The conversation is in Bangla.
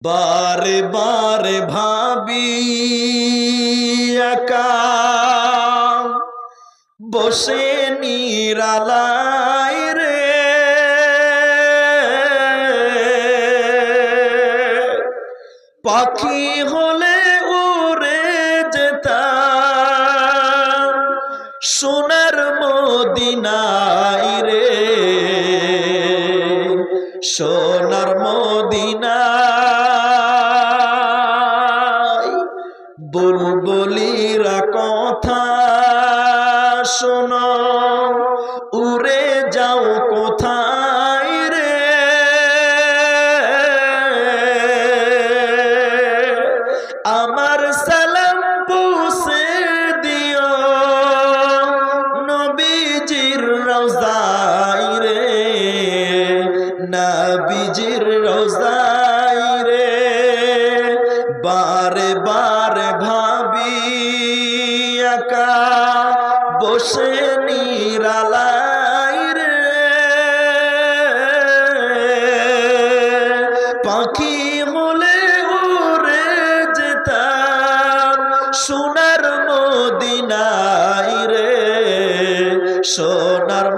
বারে বারে ভাবি একা বসে নিরালায় রে, পাখি হলে উড়ে যেতাম সোনার মদিনায় রে, সোনার মদিনায়। বুলবুলিরা কথা শোনো, উড়ে যাও কোথায় রে, আমার সালাম পৌঁছে দিও নবীজির রওজায় রে, নবীজির রওজায় রে। বারে বারে ভাবি একা বসে নিরালায় রে, পাখি হলে উড়ে যেতাম সোনার মদিনায় রে, সোনার